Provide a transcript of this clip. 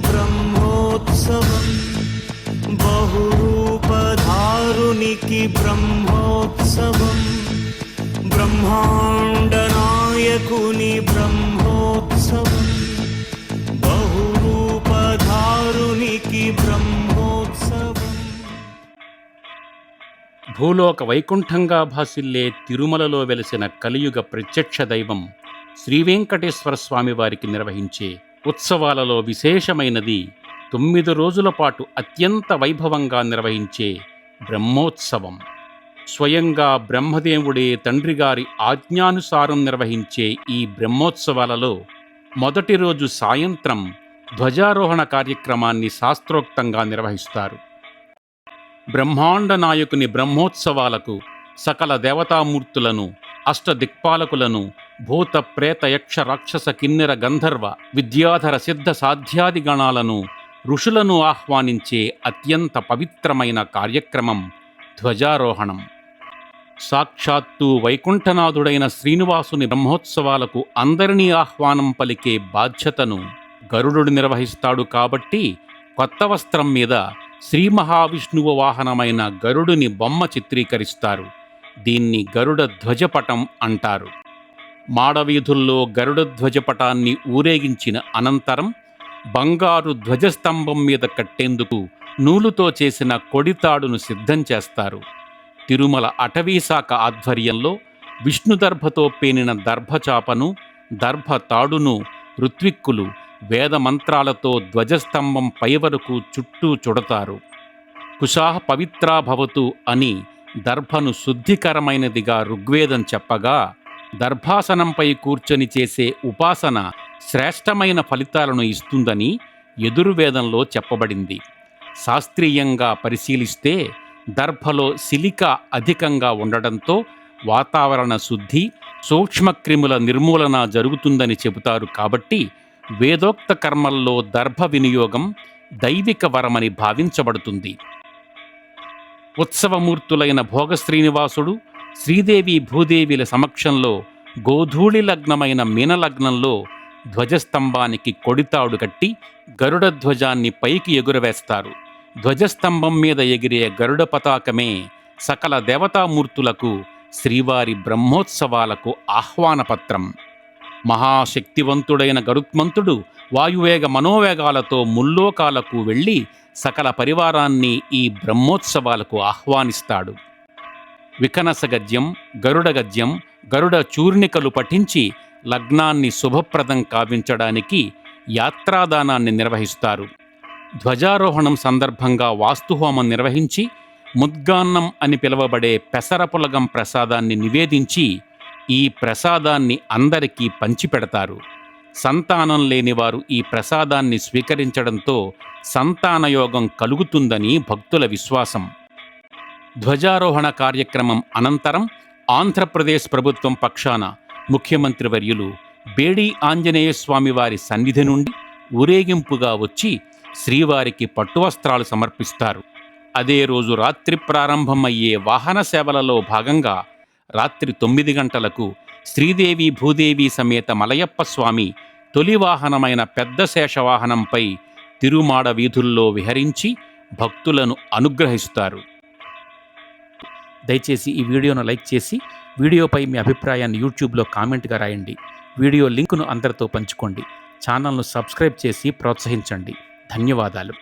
బ్రహ్మోత్సవం బహురూపధారునికి బ్రహ్మోత్సవం బ్రహ్మాండ నాయకుని బ్రహ్మోత్సవం బహురూపధారునికి బ్రహ్మోత్సవం. భూలోక వైకుంఠంగా భాసిల్లే తిరుమలలో వెలిసిన కలియుగ ప్రత్యక్ష దైవం శ్రీవేంకటేశ్వర స్వామి వారికి నిర్వహించే ఉత్సవాలలో విశేషమైనది 9 రోజుల పాటు అత్యంత వైభవంగా నిర్వహించే బ్రహ్మోత్సవం. స్వయంగా బ్రహ్మదేవుడే తండ్రిగారి ఆజ్ఞానుసారం నిర్వహించే ఈ బ్రహ్మోత్సవాలలో మొదటి రోజు సాయంత్రం ధ్వజారోహణ కార్యక్రమాన్ని శాస్త్రోక్తంగా నిర్వహిస్తారు. బ్రహ్మాండ నాయకుని బ్రహ్మోత్సవాలకు సకల దేవతామూర్తులను, అష్టదిక్పాలకులను, భూత ప్రేత యక్ష రాక్షస కిన్నెర గంధర్వ విద్యాధర సిద్ధ సాధ్యాది గణాలను, ఋషులను ఆహ్వానించే అత్యంత పవిత్రమైన కార్యక్రమం ధ్వజారోహణం. సాక్షాత్తు వైకుంఠనాథుడైన శ్రీనివాసుని బ్రహ్మోత్సవాలకు అందరినీ ఆహ్వానం పలికే బాధ్యతను గరుడు నిర్వహిస్తాడు. కాబట్టి కొత్త వస్త్రం మీద శ్రీ మహావిష్ణువు వాహనమైన గరుడుని బొమ్మ చిత్రీకరిస్తారు. దీన్ని గరుడ ధ్వజపటం అంటారు. మాడవీధుల్లో గరుడ ధ్వజపటాన్ని ఊరేగించిన అనంతరం బంగారు ధ్వజస్తంభం మీద కట్టేందుకు నూలుతో చేసిన కొడితాడును సిద్ధం చేస్తారు. తిరుమల అటవీశాఖ ఆధ్వర్యంలో విష్ణుదర్భతో పేనిన దర్భచాపను, దర్భతాడును ఋత్విక్కులు వేదమంత్రాలతో ధ్వజస్తంభం పై వరకు చుట్టూ చుడతారు. కుశాహ పవిత్రా భవతు అని దర్భను శుద్ధికరమైనదిగా ఋగ్వేదం చెప్పగా, దర్భాసనంపై కూర్చొని చేసే ఉపాసన శ్రేష్టమైన ఫలితాలను ఇస్తుందని యజుర్వేదంలో చెప్పబడింది. శాస్త్రీయంగా పరిశీలిస్తే దర్భలో సిలికా అధికంగా ఉండడంతో వాతావరణ శుద్ధి, సూక్ష్మక్రిముల నిర్మూలన జరుగుతుందని చెబుతారు. కాబట్టి వేదోక్త కర్మల్లో దర్భ వినియోగం దైవిక వరమని భావించబడుతుంది. ఉత్సవమూర్తులైన భోగ శ్రీనివాసుడు, శ్రీదేవి భూదేవిల సమక్షంలో గోధూళి లగ్నమైన మీనలగ్నంలో ధ్వజస్తంభానికి కొడితాడు కట్టి గరుడ ధ్వజాన్ని పైకి ఎగురవేస్తారు. ధ్వజస్తంభం మీద ఎగిరే గరుడ పతాకమే సకల దేవతామూర్తులకు శ్రీవారి బ్రహ్మోత్సవాలకు ఆహ్వానపత్రం. మహాశక్తివంతుడైన గరుత్మంతుడు వాయువేగ మనోవేగాలతో ముల్లోకాలకు వెళ్ళి సకల పరివారాన్ని ఈ బ్రహ్మోత్సవాలకు ఆహ్వానిస్తాడు. వికనస గద్యం, గరుడ గద్యం, గరుడ చూర్ణికలు పఠించి లగ్నాన్ని శుభప్రదం కావించడానికి యాత్రాదానాన్ని నిర్వహిస్తారు. ధ్వజారోహణం సందర్భంగా వాస్తుహోమం నిర్వహించి ముద్గాన్నం అని పిలువబడే పెసరపులగం ప్రసాదాన్ని నివేదించి ఈ ప్రసాదాన్ని అందరికీ పంచిపెడతారు. సంతానం లేనివారు ఈ ప్రసాదాన్ని స్వీకరించడంతో సంతానయోగం కలుగుతుందని భక్తుల విశ్వాసం. ధ్వజారోహణ కార్యక్రమం అనంతరం ఆంధ్రప్రదేశ్ ప్రభుత్వం పక్షాన ముఖ్యమంత్రి వర్యులు బేడి ఆంజనేయ స్వామి వారి సన్నిధి నుండి ఊరేగింపుగా వచ్చి శ్రీవారికి పట్టువస్త్రాలు సమర్పిస్తారు. అదే రోజు రాత్రి ప్రారంభమయ్యే వాహన సేవలలో భాగంగా రాత్రి 9 గంటలకు శ్రీదేవి భూదేవి సమేత మలయప్ప స్వామి తొలి వాహనమైన పెద్ద శేషవాహనంపై తిరుమాడ వీధుల్లో విహరించి భక్తులను అనుగ్రహిస్తారు. దయచేసి ఈ వీడియోను లైక్ చేసి వీడియోపై మీ అభిప్రాయాన్ని యూట్యూబ్లో కామెంట్గా రాయండి. వీడియో లింకును అందరితో పంచుకోండి. ఛానల్ను సబ్స్క్రైబ్ చేసి ప్రోత్సహించండి. ధన్యవాదాలు.